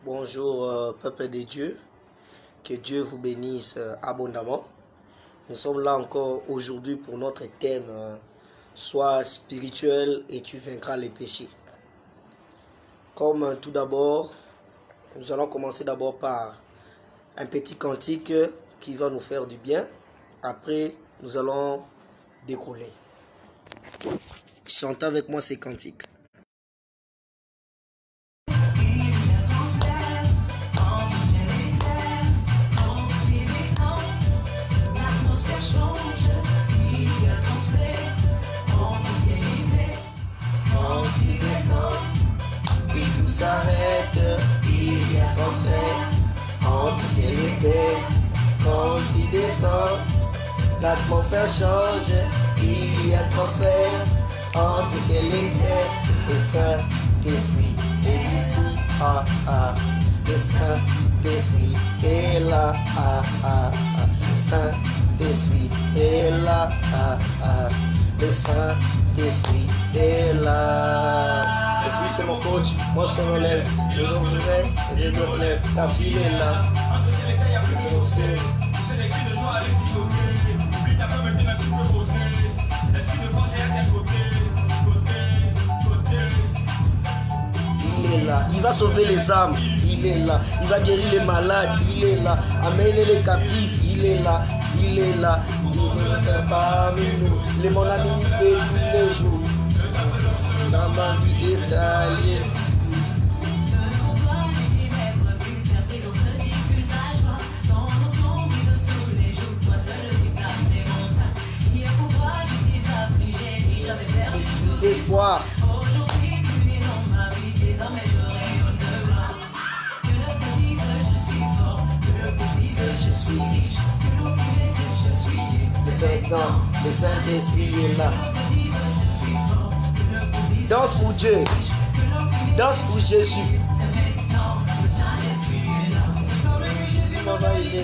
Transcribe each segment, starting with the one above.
Bonjour peuple de Dieu, que Dieu vous bénisse abondamment. Nous sommes là encore aujourd'hui pour notre thème sois spirituel et tu vaincras les péchés. Comme tout d'abord, nous allons commencer d'abord par un petit cantique qui va nous faire du bien. Après, nous allons décoller. Chantez avec moi ces cantiques. S'arrête, il y a transfert entre ciel et terre. Quand il descend, l'atmosphère change, il y a transfert entre ciel et terre. Le Saint-Esprit est ici, ah ah. Le Saint-Esprit est là, ah ah ah. Le Saint-Esprit est là, ah ah. Le Saint-Esprit est là. L'esprit c'est mon coach, moi je suis mon élève. Je me relève, car tu es là. Entre ciel et terre, il y a plus de fossé. Pousser des cris de joie, allez vous choquer. Oublie ta peur, maintenant tu peux poser. L'esprit de force est à tes côtés. Il est là, il va sauver les âmes, il est là. Il va guérir les malades, il est là. Amener les captifs, il est là. Il est là, il est parmi nous. Il est mon ami de tous les jours. Dans ma vie escalier. Tout espoir. Aujourd'hui tu es dans ma vie, désormais je rayonne de gloire. Que le peuple dise je suis fort, que le peuple dise je suis riche, que l'on dise je suis libre. C'est maintenant, le Saint-Esprit est là. Danse pour Dieu, danse pour Jésus. C'est maintenant, le Saint-Esprit est là. C'est comme que Jésus m'a validé,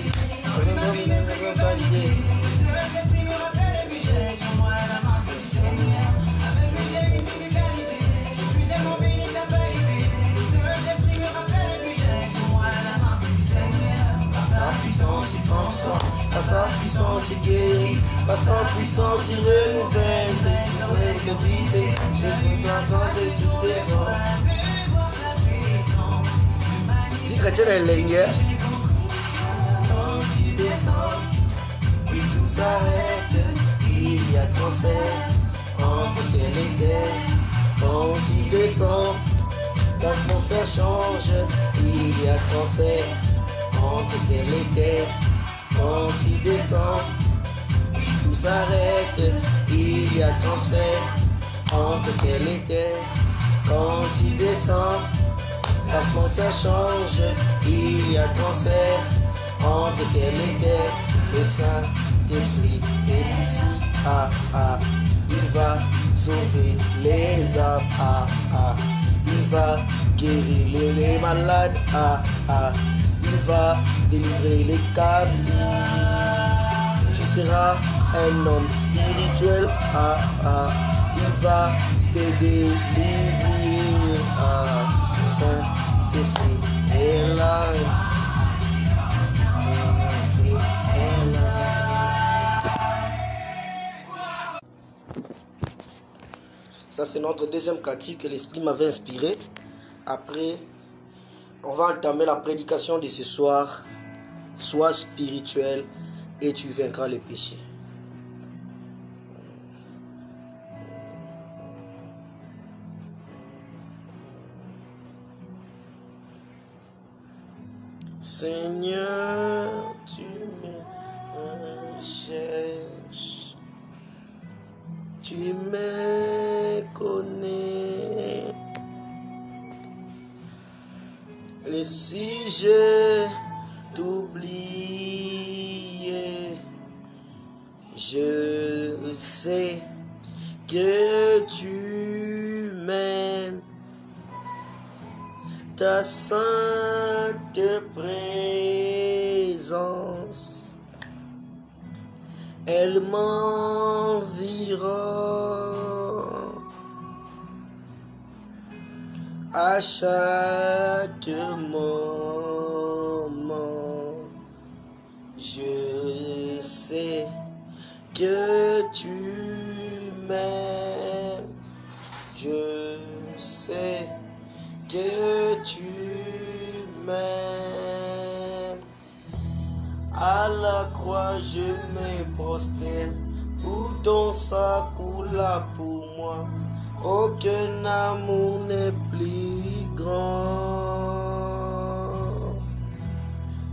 m'a validé. Le Saint-Esprit me rappelle que j'ai sur moi la marque du Seigneur. Avec lui j'ai une vie de qualité, je suis tellement béni t'as pas été. Le Saint-Esprit me rappelle que j'ai sur moi la marque du Seigneur. Par sa puissance il transforme, Par sa puissance il guérit, par sa puissance il renouvelle. Que briser, je vous raconte toutes les heures. Dis chrétien est l'ingé. Quand il descend, oui tout s'arrête, il y a transfert entre ciel et terre. Quand il descend, l'atmosphère change, Il y a transfert entre ciel et terre. quand il descend, Tout s'arrête, il y a transfert entre ciel et terre. quand il descend, L'atmosphère change, il y a transfert entre ciel et terre. le Saint-Esprit est ici, ah ah. Il va sauver les âmes, ah ah. Il va guérir les malades, ah ah. Il va délivrer les captifs. Tu seras un homme spirituel, ah ah. Il va te délivrer, ah. Le Saint-Esprit est là. Ça, c'est notre deuxième cantique que l'Esprit m'avait inspiré. Après, on va entamer la prédication de ce soir. Sois spirituel et tu vaincras les péchés. Seigneur, tu me cherches. Tu me connais. Et si je t'oublie, je sais que tu m'aimes. Ta sainte présence, elle m'environne. à chaque moment. Je sais que tu m'aimes. Je sais que tu m'aimes. À la croix je me prosterne, où ton sang coula pour moi. Aucun amour n'est plus grand.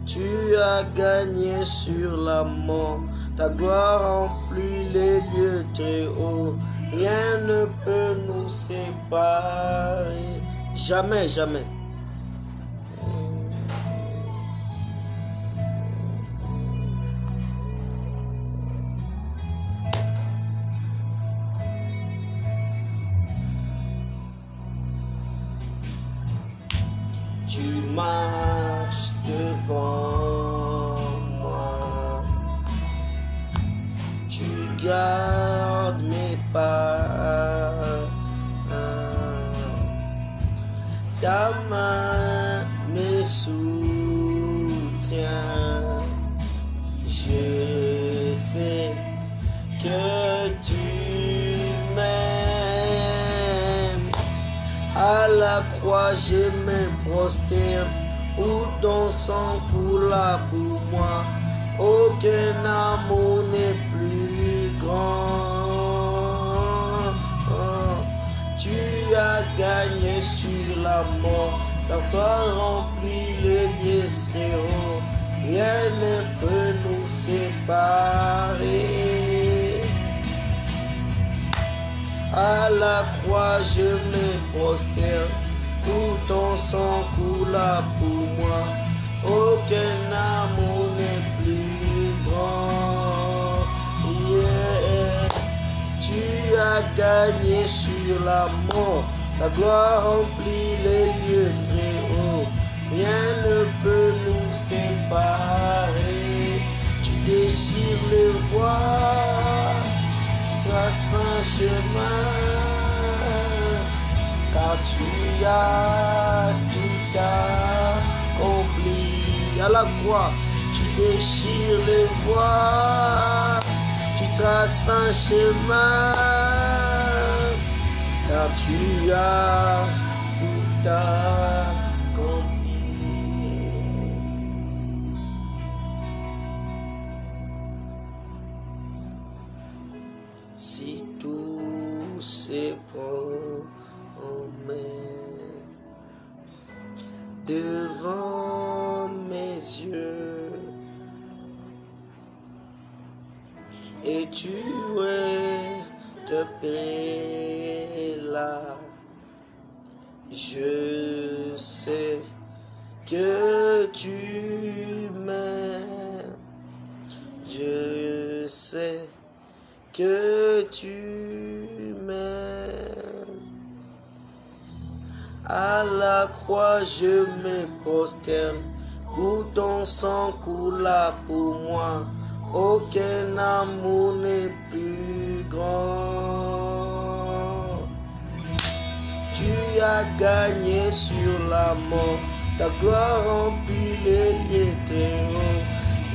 Tu as gagné sur la mort, ta gloire remplit les lieux très hauts. Rien ne peut nous séparer. Jamais, jamais. Tu marches devant moi, tu gardes mes pas, ta main me soutient. Je sais que tu m'aimes. À la croix je me prosterne, où ton sang coula pour moi. Aucun amour n'est plus grand. Tu as gagné sur la mort, ta gloire remplit le lieu très haut. Rien ne peut nous séparer. À la croix je me prosterne, où ton sang coula pour moi. Aucun amour n'est plus grand. Yeah. Tu as gagné sur la mort, ta gloire remplit les lieux très hauts. Rien ne peut nous séparer. Tu déchires le voile, trace un chemin, car tu as tout accompli. À la croix, tu déchires le voile, tu traces un chemin, car tu as tout accompli. Si tout se promet devant mes yeux, et tu es là, je sais que tu m'aimes. Je sais que tu m'aimes. À la croix je me prosterne, où ton sang coula pour moi. Aucun amour n'est plus grand. Tu as gagné sur la mort, ta gloire remplit les lieux très hauts.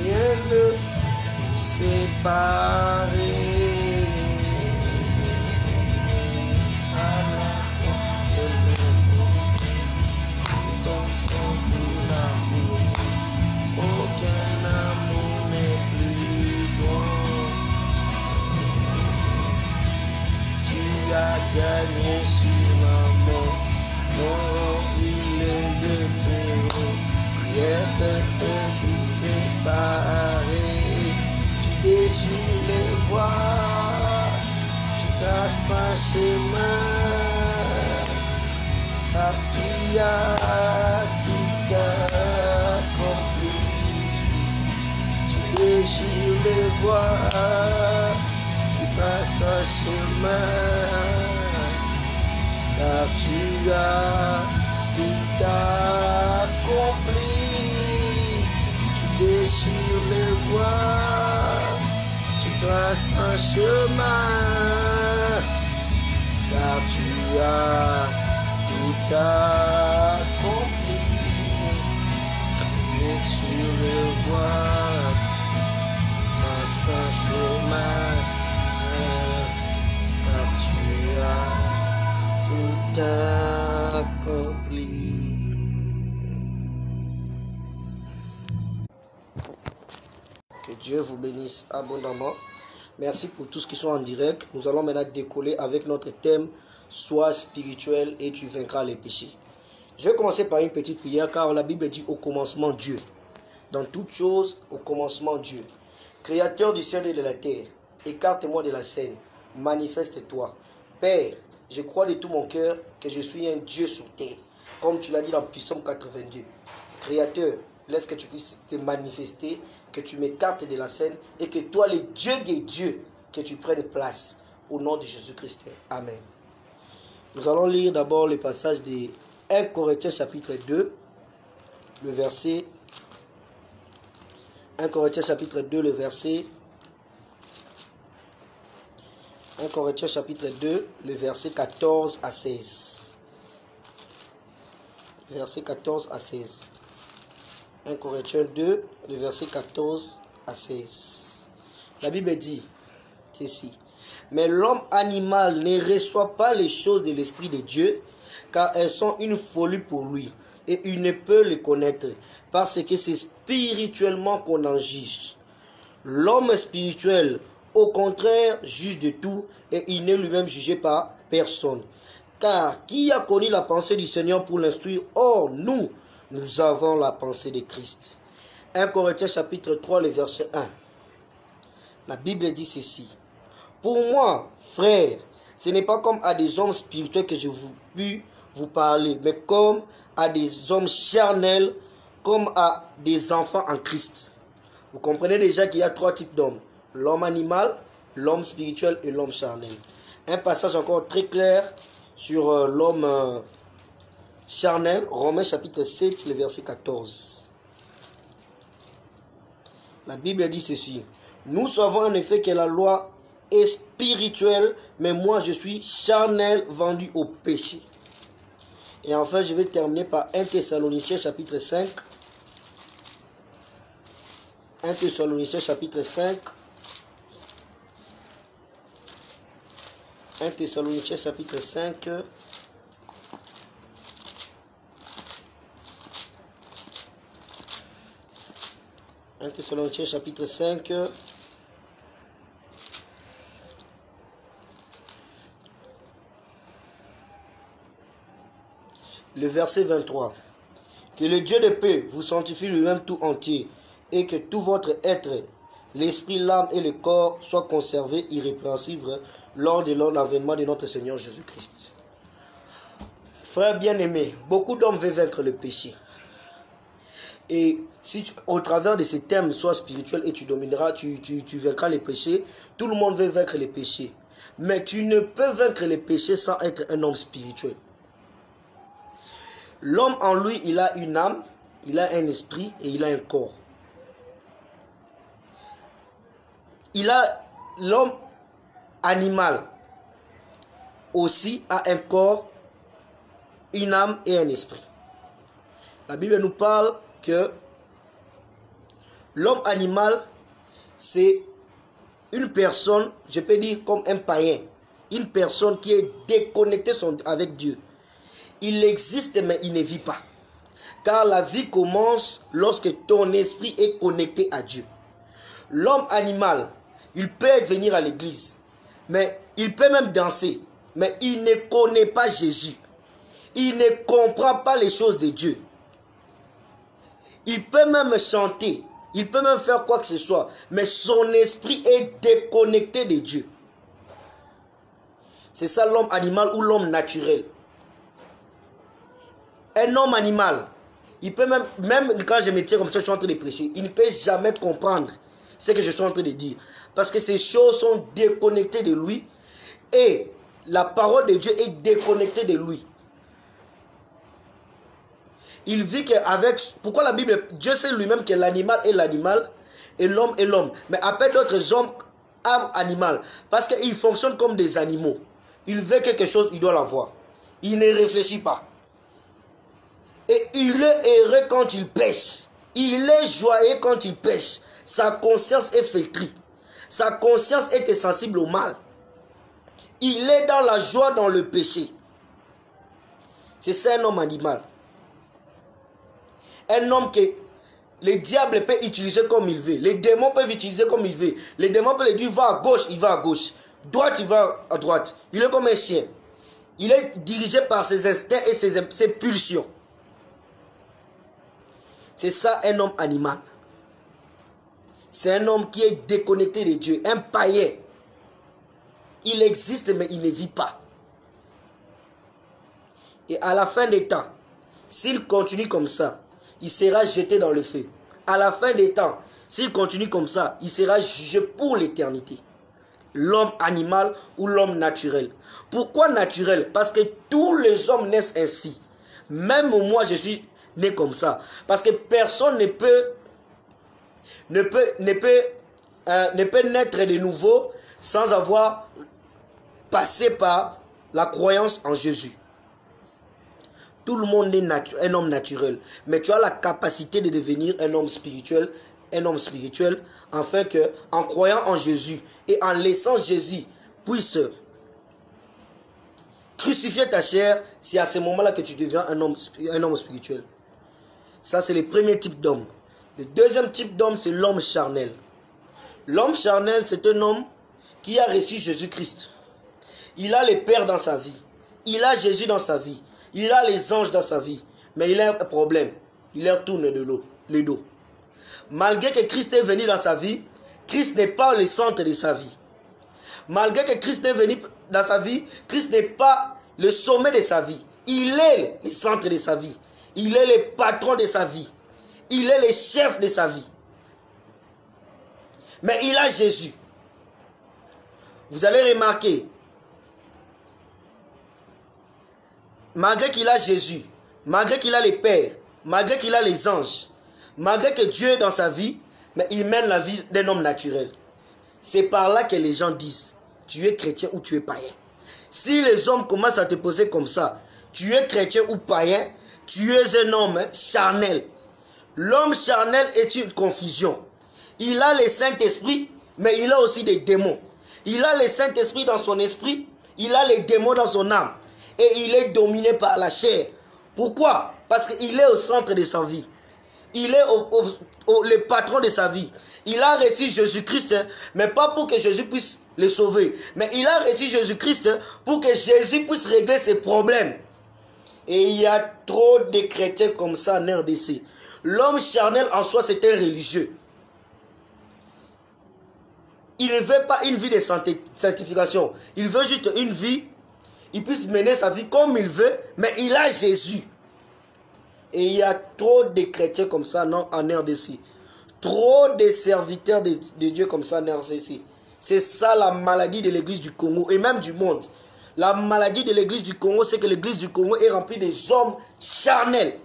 Rien ne nous séparer. Aucun amour n'est plus grand. Tu as gagné sur la mort, ton rempli le lieu très haut. Rien ne peut nous séparer. Tu déchires les voies, tu traces un chemin, car tu as tout accompli. Déchire les voies, tu traces un chemin, car tu as tout accompli. Tu déchires les voies, tu traces un chemin, car tu as tout accompli. Tu es sur le voie, face un chemin, car tu as tout accompli. Que Dieu vous bénisse abondamment. Merci pour tous qui sont en direct. Nous allons maintenant décoller avec notre thème « Sois spirituel et tu vaincras les péchés ». Je vais commencer par une petite prière car la Bible dit au commencement Dieu. Dans toutes choses, au commencement Dieu. Créateur du ciel et de la terre, écarte-moi de la scène, manifeste-toi. Père, je crois de tout mon cœur que je suis un Dieu sur terre, comme tu l'as dit dans Psaume 82. Créateur, laisse que tu puisses te manifester, que tu m'écartes de la scène et que toi, le Dieu des dieux, que tu prennes place au nom de Jésus-Christ. Amen. Nous allons lire d'abord le passage de 1 Corinthiens chapitre 2, le verset 1 Corinthiens chapitre 2, le verset 1 Corinthiens chapitre 2, le verset 14 à 16. Verset 14 à 16. 1 Corinthiens 2, le verset 14 à 16. La Bible dit ceci. Mais l'homme animal ne reçoit pas les choses de l'Esprit de Dieu, car elles sont une folie pour lui, et il ne peut les connaître, parce que c'est spirituellement qu'on en juge. L'homme spirituel, au contraire, juge de tout, et il n'est lui-même jugé par personne. Car qui a connu la pensée du Seigneur pour l'instruire? Or, nous avons la pensée de Christ. 1 Corinthiens chapitre 3, le verset 1. La Bible dit ceci. Pour moi, frères, ce n'est pas comme à des hommes spirituels que je puis vous parler, mais comme à des hommes charnels, comme à des enfants en Christ. Vous comprenez déjà qu'il y a trois types d'hommes. L'homme animal, l'homme spirituel et l'homme charnel. Un passage encore très clair sur l'homme charnel, Romains chapitre 7, le verset 14. La Bible dit ceci. Nous savons en effet que la loi est spirituelle, mais moi je suis charnel, vendu au péché. Et enfin, je vais terminer par 1 Thessaloniciens chapitre 5. 1 Thessaloniciens chapitre 5. 1 Thessaloniciens chapitre 5. Un Thessaloniciens chapitre 5. Le verset 23. Que le Dieu de paix vous sanctifie lui-même tout entier, et que tout votre être, l'esprit, l'âme et le corps soient conservés irrépréhensibles lors de l'avènement de notre Seigneur Jésus-Christ. Frères bien-aimés, beaucoup d'hommes veulent vaincre le péché. Et si au travers de ces thèmes, sois spirituel et tu domineras, tu vaincras les péchés, tout le monde veut vaincre les péchés. Mais tu ne peux vaincre les péchés sans être un homme spirituel. L'homme en lui, il a une âme, il a un esprit et il a un corps. L'homme animal aussi a un corps, une âme et un esprit. La Bible nous parle que l'homme animal, c'est une personne, je peux dire comme un païen, une personne qui est déconnectée avec Dieu. Il existe mais il ne vit pas. Car la vie commence lorsque ton esprit est connecté à Dieu. L'homme animal, il peut venir à l'église, mais il peut même danser, mais il ne connaît pas Jésus. Il ne comprend pas les choses de Dieu. Il peut même chanter, il peut même faire quoi que ce soit, mais son esprit est déconnecté de Dieu. C'est ça l'homme animal ou l'homme naturel. Un homme animal, il peut même quand je me tiens comme ça, je suis en train de prêcher, il ne peut jamais comprendre ce que je suis en train de dire. Parce que ces choses sont déconnectées de lui et la parole de Dieu est déconnectée de lui. Il vit qu'avec... Pourquoi la Bible... Dieu sait lui-même que l'animal est l'animal et l'homme est l'homme. Mais appelle d'autres hommes âme animale. Parce qu'ils fonctionnent comme des animaux. Il veut quelque chose, il doit l'avoir. Il ne réfléchit pas. Et il est heureux quand il pêche. Il est joyeux quand il pêche. Sa conscience est flétrie. Sa conscience est sensible au mal. Il est dans la joie, dans le péché. C'est ça un homme animal. Un homme que le diable peut utiliser comme il veut. Les démons peuvent utiliser comme il veut. Les démons peuvent lui dire va à gauche, il va à gauche. Droite, il va à droite. Il est comme un chien. Il est dirigé par ses instincts et ses pulsions. C'est ça un homme animal. C'est un homme qui est déconnecté de Dieu. Un païen. Il existe mais il ne vit pas. Et à la fin des temps, s'il continue comme ça, il sera jeté dans le feu. À la fin des temps, s'il continue comme ça, il sera jugé pour l'éternité. L'homme animal ou l'homme naturel. Pourquoi naturel? Parce que tous les hommes naissent ainsi. Même moi, je suis né comme ça. Parce que personne ne peut naître de nouveau sans avoir passé par la croyance en Jésus. Tout le monde est un homme naturel. Mais tu as la capacité de devenir un homme spirituel, afin que, en croyant en Jésus et en laissant Jésus puisse crucifier ta chair, c'est à ce moment-là que tu deviens un homme spirituel. Ça, c'est le premier type d'homme. Le deuxième type d'homme, c'est l'homme charnel. L'homme charnel, c'est un homme qui a reçu Jésus-Christ. Il a le Père dans sa vie. Il a Jésus dans sa vie. Il a les anges dans sa vie. Mais il a un problème. Il leur tourne le dos. Malgré que Christ est venu dans sa vie, Christ n'est pas le centre de sa vie. Malgré que Christ est venu dans sa vie, Christ n'est pas le sommet de sa vie. Il est le centre de sa vie. Il est le patron de sa vie. Il est le chef de sa vie. Mais il a Jésus. Vous allez remarquer, malgré qu'il a Jésus, malgré qu'il a les pères, malgré qu'il a les anges, malgré que Dieu est dans sa vie, mais il mène la vie d'un homme naturel. C'est par là que les gens disent, tu es chrétien ou tu es païen. Si les hommes commencent à te poser comme ça, tu es chrétien ou païen, tu es un homme charnel. L'homme charnel est une confusion. Il a le Saint-Esprit, mais il a aussi des démons. Il a le Saint-Esprit dans son esprit, il a les démons dans son âme. Et il est dominé par la chair. Pourquoi? Parce qu'il est au centre de sa vie. Il est le patron de sa vie. Il a reçu Jésus-Christ, mais pas pour que Jésus puisse le sauver. Mais il a reçu Jésus-Christ pour que Jésus puisse régler ses problèmes. Et il y a trop de chrétiens comme ça en RDC. L'homme charnel en soi, c'est un religieux. Il ne veut pas une vie de sanctification. Il veut juste une vie. Il puisse mener sa vie comme il veut, mais il a Jésus. Et il y a trop de chrétiens comme ça en RDC. Trop de serviteurs de Dieu comme ça en RDC. C'est ça la maladie de l'église du Congo et même du monde. La maladie de l'église du Congo, c'est que l'église du Congo est remplie des hommes charnels.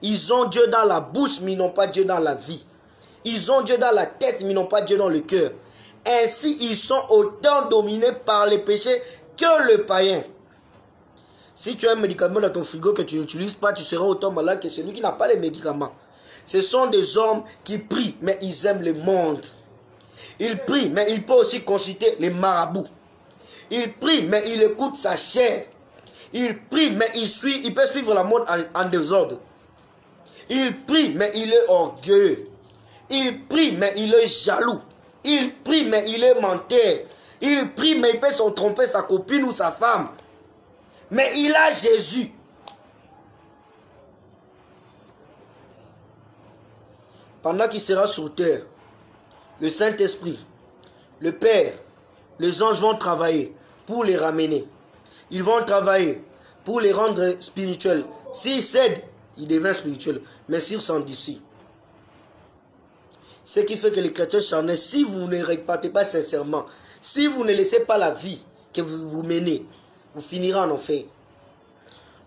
Ils ont Dieu dans la bouche, mais ils n'ont pas Dieu dans la vie. Ils ont Dieu dans la tête, mais ils n'ont pas Dieu dans le cœur. Ainsi, ils sont autant dominés par les péchés que le païen. Si tu as un médicament dans ton frigo que tu n'utilises pas, tu seras autant malade que celui qui n'a pas les médicaments. Ce sont des hommes qui prient, mais ils aiment le monde. Ils prient, mais ils peuvent aussi consulter les marabouts. Ils prient, mais ils écoutent sa chair. Ils prient, mais il peut suivre la mode en désordre. Il prie, mais il est orgueilleux. Il prie, mais il est jaloux. Il prie, mais il est menteur. Il prie, mais il peut se tromper sa copine ou sa femme. Mais il a Jésus. Pendant qu'il sera sur terre, le Saint-Esprit, le Père, les anges vont travailler pour les ramener. Ils vont travailler pour les rendre spirituels. S'ils cèdent, ils deviennent spirituels. Mais s'ils sont d'ici. Ce qui fait que les chrétiens charnels, si vous ne repartez pas sincèrement, si vous ne laissez pas la vie que vous menez, vous finirez en enfer.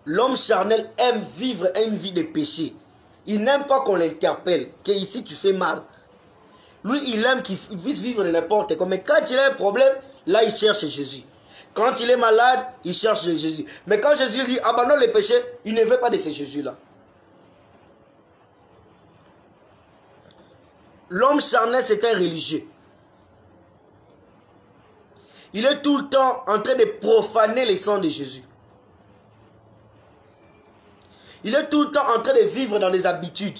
L'homme charnel aime vivre une vie de péché. Il n'aime pas qu'on l'interpelle, qu'ici tu fais mal. Lui, il aime qu'il puisse vivre de n'importe quoi. Mais quand il a un problème, là, il cherche Jésus. Quand il est malade, il cherche Jésus. Mais quand Jésus lui dit abandonne les péchés, il ne veut pas de ces Jésus-là. L'homme charnel, c'est un religieux. Il est tout le temps en train de profaner les sangs de Jésus. Il est tout le temps en train de vivre dans des habitudes.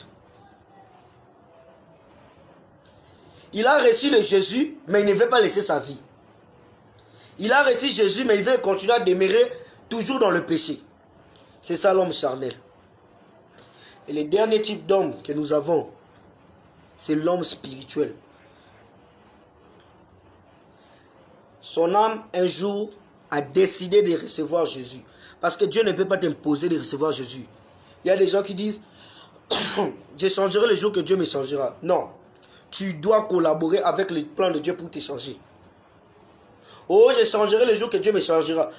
Il a reçu le Jésus, mais il ne veut pas laisser sa vie. Il a reçu Jésus, mais il veut continuer à demeurer toujours dans le péché. C'est ça l'homme charnel. Et le dernier type d'homme que nous avons, c'est l'homme spirituel. Son âme, un jour, a décidé de recevoir Jésus. Parce que Dieu ne peut pas t'imposer de recevoir Jésus. Il y a des gens qui disent, je changerai le jour que Dieu me changera. Non. Tu dois collaborer avec le plan de Dieu pour te changer. Oh, je changerai le jour que Dieu me changera.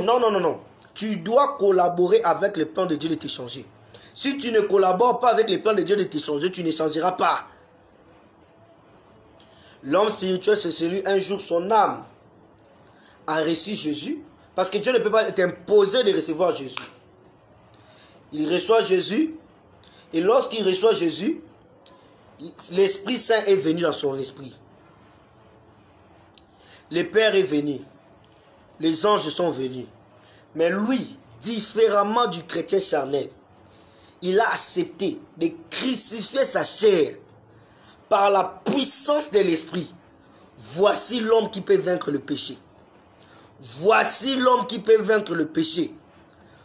Non, non, non, non. Tu dois collaborer avec le plan de Dieu de te changer. Si tu ne collabores pas avec le plan de Dieu de te changer, tu ne changeras pas. L'homme spirituel, c'est celui, un jour, son âme a reçu Jésus. Parce que Dieu ne peut pas t'imposer de recevoir Jésus. Il reçoit Jésus. Et lorsqu'il reçoit Jésus, l'Esprit Saint est venu dans son esprit. Le Père est venu. Les anges sont venus. Mais lui, différemment du chrétien charnel, il a accepté de crucifier sa chair par la puissance de l'Esprit. Voici l'homme qui peut vaincre le péché. Voici l'homme qui peut vaincre le péché.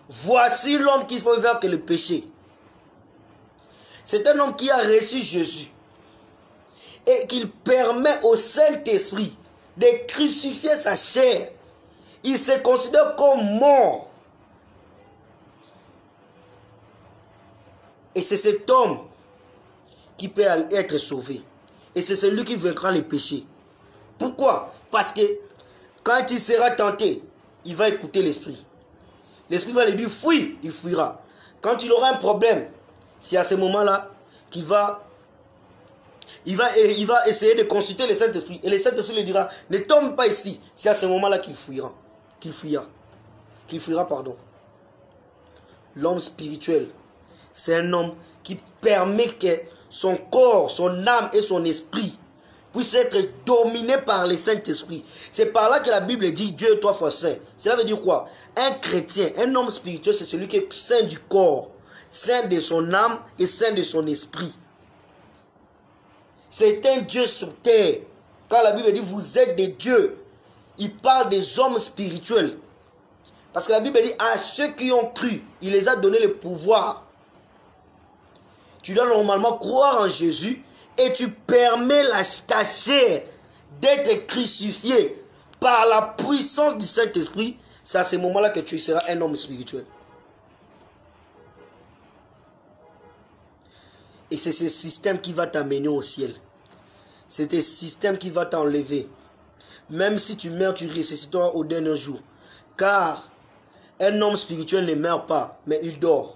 Voici l'homme qui peut vaincre le péché. C'est un homme qui a reçu Jésus et qu'il permet au Saint-Esprit de crucifier sa chair. Il se considère comme mort. Et c'est cet homme qui peut être sauvé. Et c'est celui qui vaincra les péchés. Pourquoi? Parce que quand il sera tenté, il va écouter l'Esprit. L'Esprit va lui dire fuis, il fuira. Quand il aura un problème, c'est à ce moment-là qu'il va essayer de consulter le Saint-Esprit. Et le Saint-Esprit lui dira, ne tombe pas ici. C'est à ce moment-là qu'il fuira. Qu'il fuira, pardon. L'homme spirituel, c'est un homme qui permet que son corps, son âme et son esprit puissent être dominés par le Saint-Esprit. C'est par là que la Bible dit Dieu est 3 fois saint. Cela veut dire quoi? Un chrétien, un homme spirituel, c'est celui qui est saint du corps, saint de son âme et saint de son esprit. C'est un Dieu sur terre. Quand la Bible dit vous êtes des dieux, il parle des hommes spirituels. Parce que la Bible dit à ceux qui ont cru, il les a donné le pouvoir. Tu dois normalement croire en Jésus et tu permets ta chair d'être crucifiée par la puissance du Saint-Esprit. C'est à ce moment-là que tu seras un homme spirituel. Et c'est ce système qui va t'amener au ciel. C'est ce système qui va t'enlever. Même si tu meurs, tu ressusciteras au dernier jour. Car un homme spirituel ne meurt pas, mais il dort.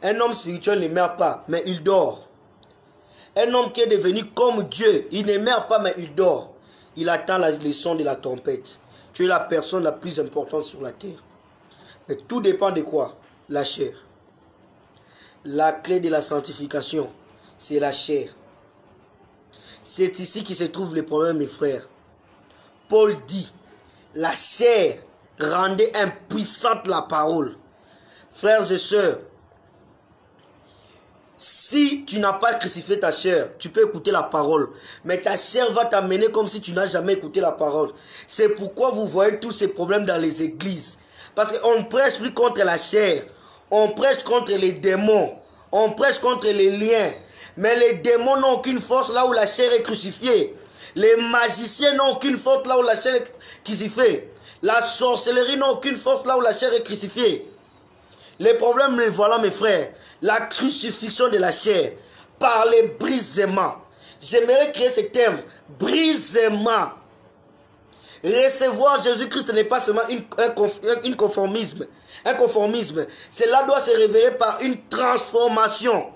Un homme spirituel ne meurt pas, mais il dort. Un homme qui est devenu comme Dieu, il ne meurt pas, mais il dort. Il attend le son de la trompette. Tu es la personne la plus importante sur la terre. Mais tout dépend de quoi? La chair. La clé de la sanctification, c'est la chair. C'est ici qui se trouve le problème, mes frères. Paul dit, la chair rendait impuissante la parole. Frères et sœurs, si tu n'as pas crucifié ta chair, tu peux écouter la parole. Mais ta chair va t'amener comme si tu n'as jamais écouté la parole. C'est pourquoi vous voyez tous ces problèmes dans les églises. Parce qu'on ne prêche plus contre la chair. On prêche contre les démons. On prêche contre les liens. Mais les démons n'ont aucune force là où la chair est crucifiée. Les magiciens n'ont aucune force là où la chair est crucifiée. La sorcellerie n'a aucune force là où la chair est crucifiée. Les problèmes, les voilà mes frères. La crucifixion de la chair par les brisements. J'aimerais créer ce terme. Brisement. Recevoir Jésus-Christ n'est pas seulement un conformisme. Un conformisme. Cela doit se révéler par une transformation.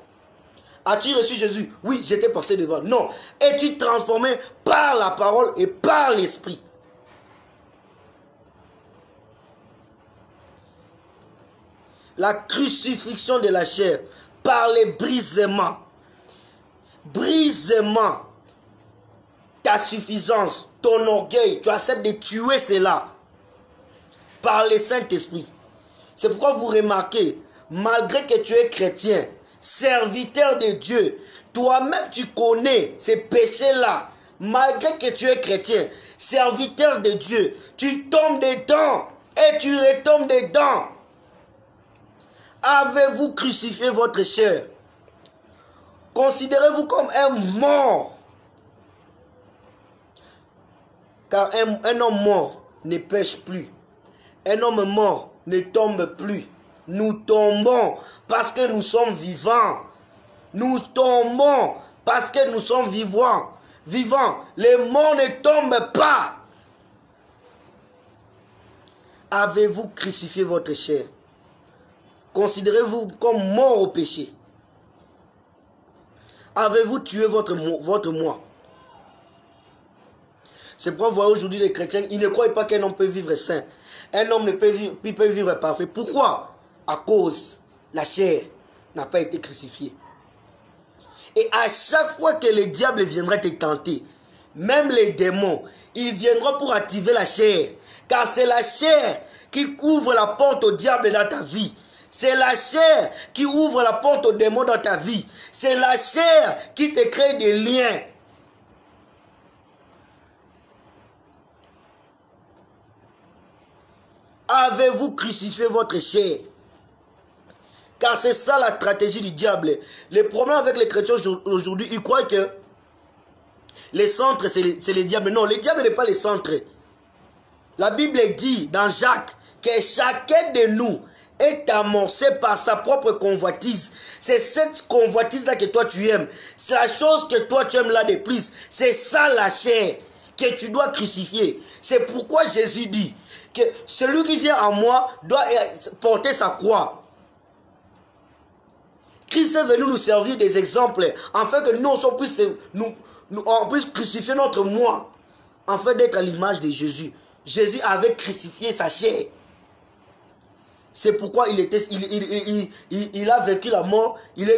As-tu reçu Jésus? Oui, j'étais passé devant. Non. Es-tu transformé par la parole et par l'esprit? la crucifixion de la chair par les brisements. Brisement. Ta suffisance, ton orgueil, tu acceptes de tuer cela par le Saint-Esprit. C'est pourquoi vous remarquez, malgré que tu es chrétien, serviteur de Dieu, toi-même tu connais ces péchés-là. Malgré que tu es chrétien, serviteur de Dieu, tu tombes dedans et tu retombes dedans. Avez-vous crucifié votre chair? Considérez-vous comme un mort. Car un homme mort ne pêche plus. Un homme mort ne tombe plus. Nous tombons parce que nous sommes vivants. Nous tombons parce que nous sommes vivants. Les morts ne tombent pas. Avez-vous crucifié votre chair? Considérez-vous comme mort au péché? Avez-vous tué votre moi? C'est pourquoi vous voyez aujourd'hui les chrétiens, ils ne croient pas qu'un homme peut vivre saint. Un homme ne peut vivre parfait. Pourquoi? À cause la chair n'a pas été crucifiée. Et à chaque fois que le diable viendra te tenter, même les démons, ils viendront pour activer la chair. Car c'est la chair qui ouvre la porte au diable dans ta vie. C'est la chair qui ouvre la porte aux démons dans ta vie. C'est la chair qui te crée des liens. Avez-vous crucifié votre chair? Car c'est ça la stratégie du diable. Le problème avec les chrétiens aujourd'hui, ils croient que les centres, c'est le diable. Non, le diable n'est pas le centre. La Bible dit dans Jacques que chacun de nous est amorcé par sa propre convoitise. C'est cette convoitise-là que toi tu aimes. C'est la chose que toi tu aimes là de plus. C'est ça la chair que tu dois crucifier. C'est pourquoi Jésus dit que celui qui vient à moi doit porter sa croix. Christ est venu nous servir des exemples afin que nous on puisse crucifier notre moi afin d'être à l'image de Jésus. Jésus avait crucifié sa chair. C'est pourquoi il a vaincu la mort. Il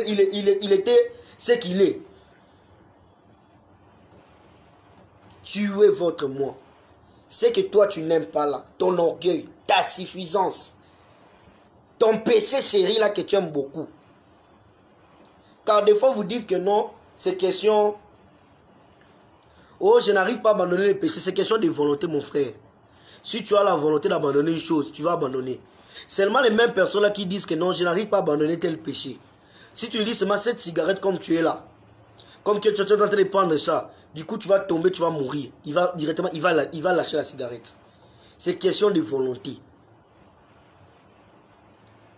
était ce qu'il est. Tuez votre moi. C'est que toi tu n'aimes pas là. Ton orgueil, ta suffisance. Ton péché chéri là que tu aimes beaucoup. Car des fois vous dites que non, c'est question... Oh, je n'arrive pas à abandonner le péché. C'est question de volonté, mon frère. Si tu as la volonté d'abandonner une chose, tu vas abandonner. Seulement les mêmes personnes là qui disent que non, je n'arrive pas à abandonner tel péché. Si tu lui dis seulement cette cigarette comme tu es là, comme que tu es en train de prendre ça, du coup tu vas tomber, tu vas mourir. Il va directement, il va lâcher la cigarette. C'est question de volonté.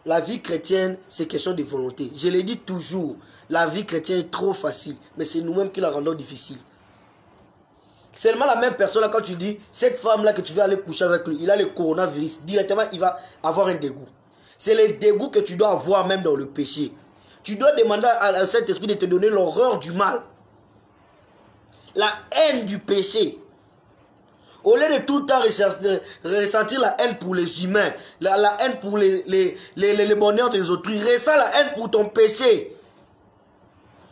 La vie chrétienne, c'est question de volonté. Je le dis toujours, la vie chrétienne est trop facile, mais c'est nous-mêmes qui la rendons difficile. Seulement la même personne là, quand tu dis, cette femme-là que tu veux aller coucher avec lui, il a le coronavirus, directement il va avoir un dégoût. C'est le dégoût que tu dois avoir même dans le péché. Tu dois demander à cet esprit de te donner l'horreur du mal. La haine du péché. Au lieu de tout le temps ressentir la haine pour les humains, la haine pour les bonheurs des autrui, ressens la haine pour ton péché.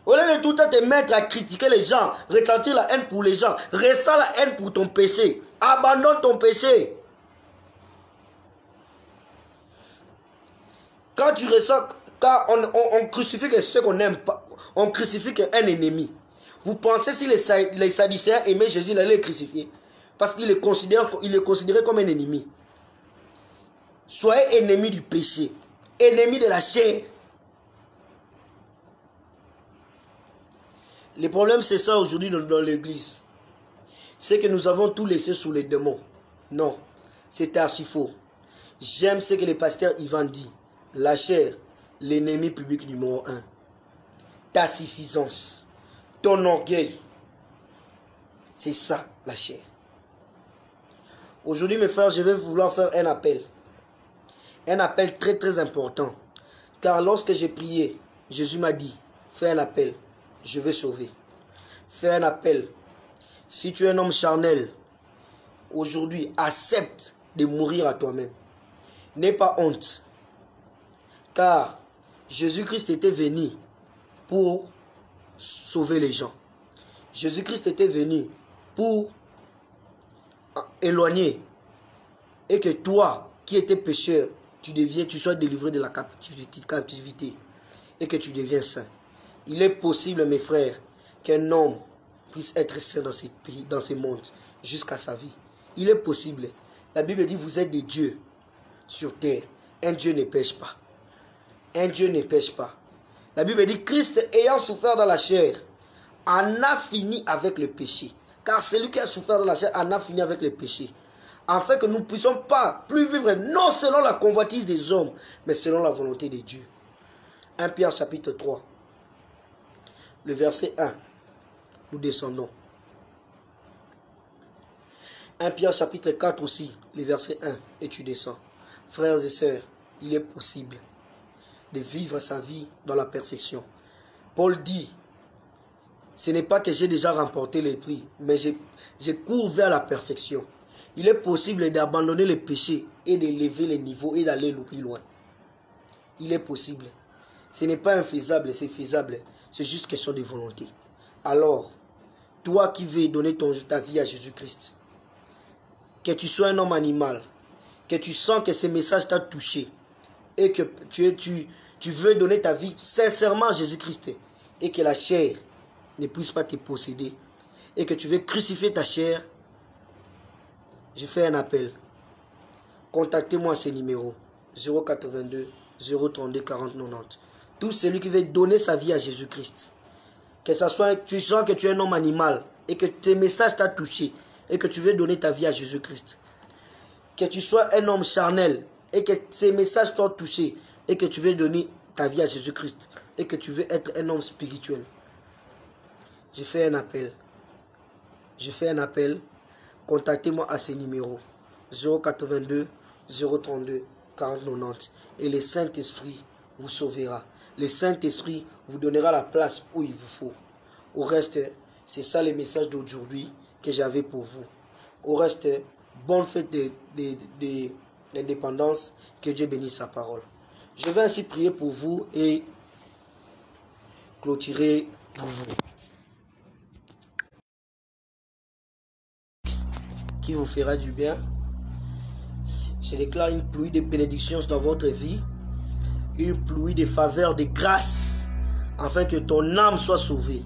Au lieu de tout le temps te mettre à critiquer les gens, ressentir la haine pour les gens, ressens la haine pour ton péché. Abandonne ton péché. Quand tu ressens, quand on crucifie ce qu'on n'aime pas, on crucifie un ennemi. Vous pensez si les Sadducéens aimaient Jésus, ils allaient le crucifier? Parce qu'il est considéré comme un ennemi. Soyez ennemi du péché, ennemi de la chair. Le problème, c'est ça aujourd'hui dans l'église. C'est que nous avons tout laissé sous les démons. Non, c'est archi faux. J'aime ce que le pasteur Ivan dit. La chair, l'ennemi public numéro 1. Ta suffisance, ton orgueil. C'est ça, la chair. Aujourd'hui, mes frères, je vais vouloir faire un appel. Un appel très très important. Car lorsque j'ai prié, Jésus m'a dit, fais un appel. Je vais sauver. Fais un appel. Si tu es un homme charnel, aujourd'hui, accepte de mourir à toi-même. N'aie pas honte. Car Jésus-Christ était venu pour sauver les gens. Jésus-Christ était venu pour éloigner et que toi qui étais pécheur, tu sois délivré de la captivité et que tu deviens saint. Il est possible, mes frères, qu'un homme puisse être saint dans ce monde jusqu'à sa vie. Il est possible. La Bible dit, vous êtes des dieux sur terre. Un Dieu ne pêche pas. Un Dieu ne pêche pas. La Bible dit, Christ ayant souffert dans la chair, en a fini avec le péché. Car celui qui a souffert dans la chair en a fini avec le péché. Afin que nous ne puissions pas plus vivre non selon la convoitise des hommes, mais selon la volonté de Dieu. 1 Pierre chapitre 3, le verset 1. Nous descendons. 1 Pierre chapitre 4 aussi, le verset 1. Et tu descends. Frères et sœurs, il est possible de vivre sa vie dans la perfection. Paul dit, ce n'est pas que j'ai déjà remporté les prix, mais je cours vers la perfection. Il est possible d'abandonner le péché et d'élever les niveaux et d'aller le plus loin. Il est possible. Ce n'est pas infaisable, c'est faisable. C'est juste question de volonté. Alors, toi qui veux donner ta vie à Jésus-Christ, que tu sois un homme animal, que tu sens que ce message t'a touché et que tu veux donner ta vie sincèrement à Jésus-Christ et que la chair ne puisse pas te posséder et que tu veux crucifier ta chair, je fais un appel. Contactez-moi à ce numéro 082 032 40 90. Tout celui qui veut donner sa vie à Jésus-Christ, que ça soit, tu sens que tu es un homme animal et que tes messages t'ont touché et que tu veux donner ta vie à Jésus-Christ, que tu sois un homme charnel et que ces messages t'ont touché et que tu veux donner ta vie à Jésus-Christ et que tu veux être un homme spirituel, je fais un appel. Je fais un appel. Contactez-moi à ce numéro 082 032 40 90 et le Saint-Esprit vous sauvera. Le Saint-Esprit vous donnera la place où il vous faut. Au reste, c'est ça le message d'aujourd'hui que j'avais pour vous. Au reste, bonne fête de l'indépendance. Que Dieu bénisse sa parole. Je vais ainsi prier pour vous et clôturer pour vous. Qui vous fera du bien. Je déclare une pluie de bénédictions dans votre vie, une pluie de faveurs, de grâce, afin que ton âme soit sauvée,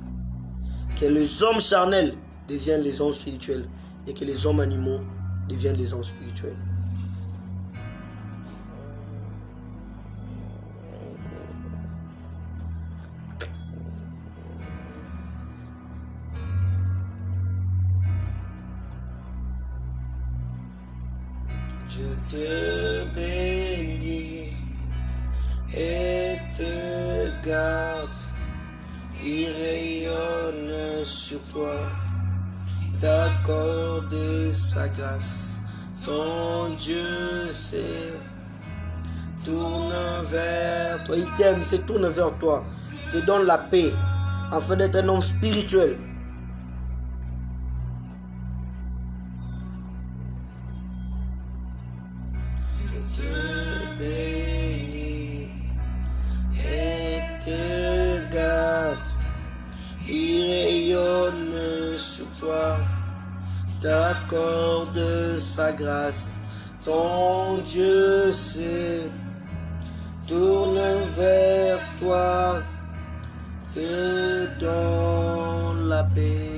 que les hommes charnels deviennent les hommes spirituels et que les hommes animaux deviennent les hommes spirituels. Je te bénis et te garde, il rayonne sur toi, t'accorde sa grâce, ton Dieu se tourne vers toi, il t'aime, il se tourne vers toi, te donne la paix, afin d'être un homme spirituel. Te bénis et te garde, il rayonne sur toi, t'accorde sa grâce, ton Dieu se tourne vers toi, te donne la paix.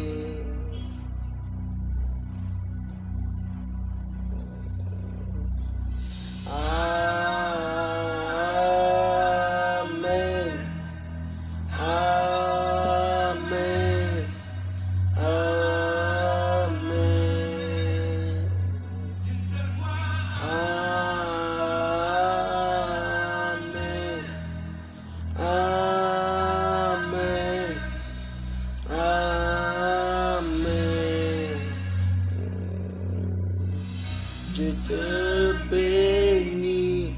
Je te bénis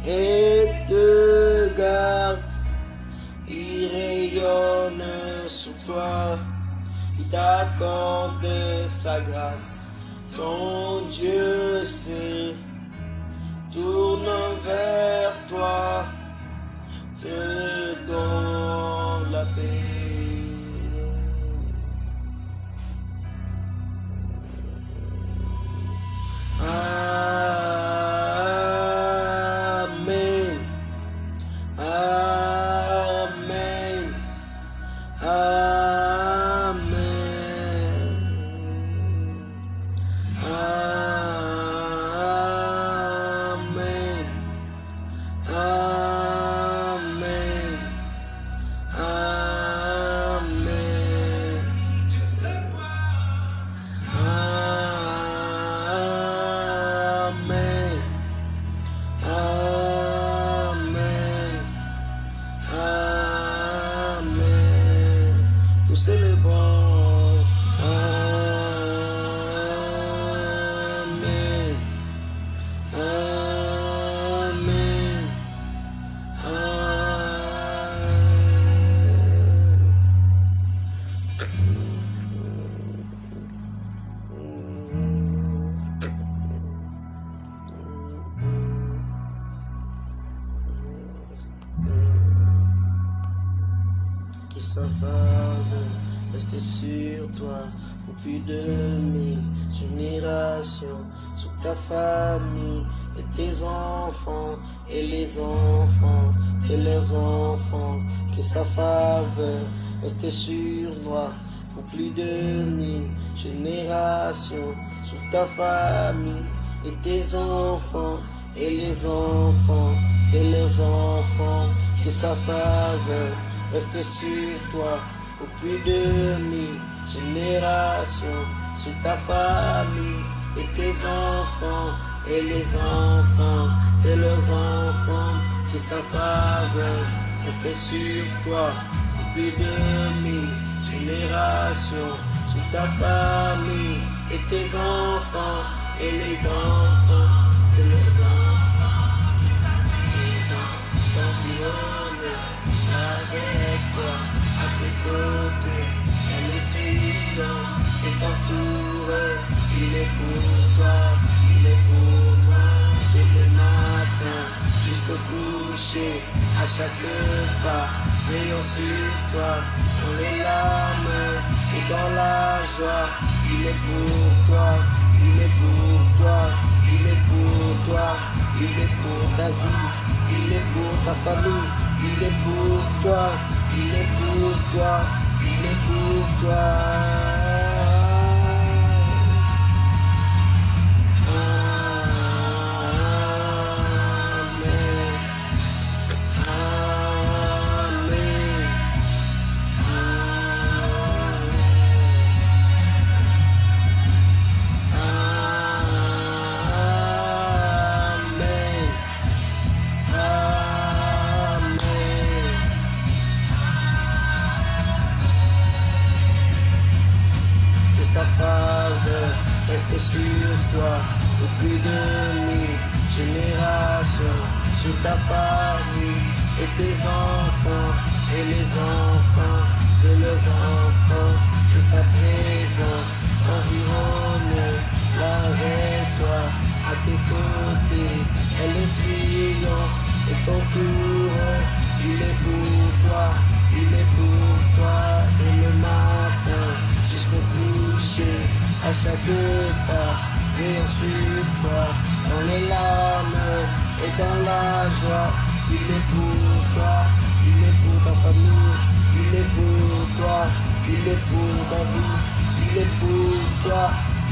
et te garde, il rayonne sur toi, il t'accorde sa grâce, ton Dieu se tourne vers toi, te donne la paix. Amen. Amen. Amen. Amen. Amen. Amen. Amen. Amen. Amen. Nous célébrons. Amen. Amen. Qui s'avale, rester sur toi pour plus de 1000 générations, sous ta famille et tes enfants et les enfants de leurs enfants. Que sa faveur reste sur moi pour plus de 1000 générations, sous ta famille et tes enfants et les enfants de leurs enfants. Que sa faveur reste sur toi pour plus de 1000 générations, sous ta famille et tes enfants et les enfants de leurs enfants. Que sa faveur reste sur toi pour plus de 1000 générations, sous ta famille et tes enfants et les enfants de leurs enfants. Les enfants t'environnent avec toi, à tes côtés, elle est vivante et t'entoure. Il est pour toi, il est pour toi, dès le matin jusqu'au coucher, à chaque pas, veillons sur toi, dans les larmes et dans la joie. Il est pour toi, il est pour toi, il est pour toi, il est pour ta vie, il est pour ta famille. Il est pour toi, il est pour toi, il est pour toi. Amen. Amen. Reste sur toi pour plus de 1000 générations, sur ta famille et tes enfants et les enfants de leurs enfants. Que sa présence t'environne, avec toi, à tes côtés, elle est triomphe et t'entoure. Il est pour toi, il est pour toi, et le matin jusqu'au coucher, à chaque pas, veillons sur toi, dans les larmes et dans la joie. Il est pour toi, il est pour ta famille, il est pour toi, il est pour ta vie, il est pour toi,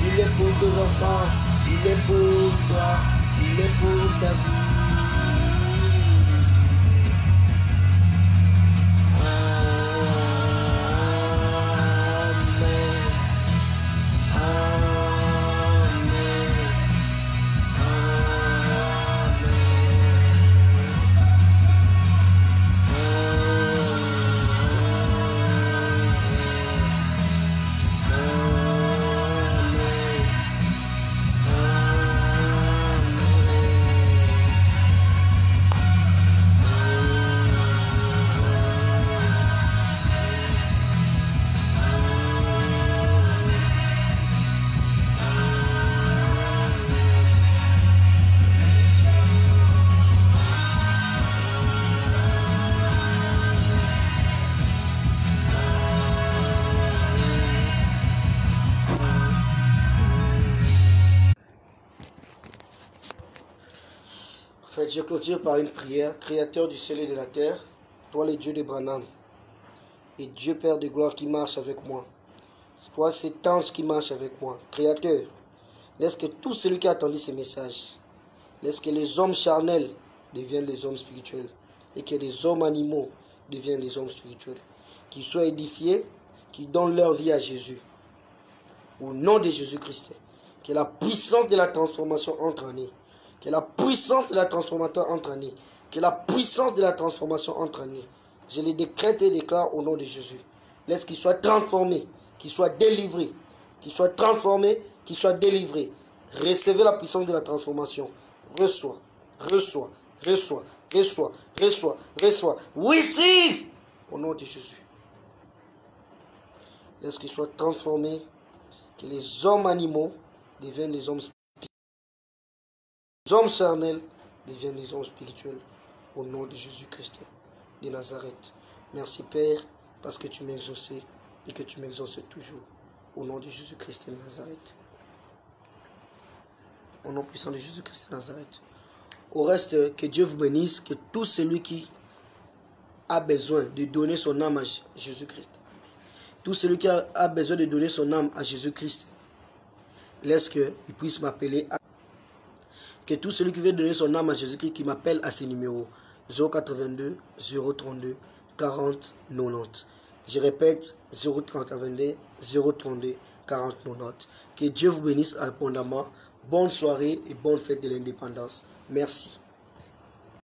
il est pour tes enfants, il est pour toi, il est pour ta vie. Je clôture par une prière. Créateur du ciel et de la terre, toi le Dieu d'Abraham et Dieu Père de gloire qui marche avec moi. Toi cet ange qui marche avec moi. Créateur, laisse que tout celui qui a entendu ces messages, laisse que les hommes charnels deviennent les hommes spirituels et que les hommes animaux deviennent les hommes spirituels. Qu'ils soient édifiés, qu'ils donnent leur vie à Jésus. Au nom de Jésus-Christ, que la puissance de la transformation entre en eux. Que la puissance de la transformation entre en eux. Que la puissance de la transformation entre en eux. Je les décrète et déclare au nom de Jésus. Laisse qu'ils soient transformés, qu'ils soient délivrés, qu'ils soient transformés, qu'ils soient délivrés. Recevez la puissance de la transformation. Reçois, reçois, reçois, reçois, reçois, reçois. Receive au nom de Jésus. Laisse qu'ils soient transformés, que les hommes animaux deviennent les hommes spirituels. Les hommes charnels deviennent les hommes spirituels. Au nom de Jésus-Christ de Nazareth. Merci Père, parce que tu m'as exaucé et que tu m'exauces toujours. Au nom de Jésus-Christ de Nazareth. Au nom puissant de Jésus-Christ de Nazareth. Au reste, que Dieu vous bénisse, que tout celui qui a besoin de donner son âme à Jésus-Christ, tout celui qui a besoin de donner son âme à Jésus-Christ, laisse qu'il puisse m'appeler. Que tout celui qui veut donner son âme à Jésus-Christ, qui m'appelle à ces numéros 082 032 40 90. Je répète 082 032 40 90. Que Dieu vous bénisse abondamment. Bonne soirée et bonne fête de l'indépendance. Merci.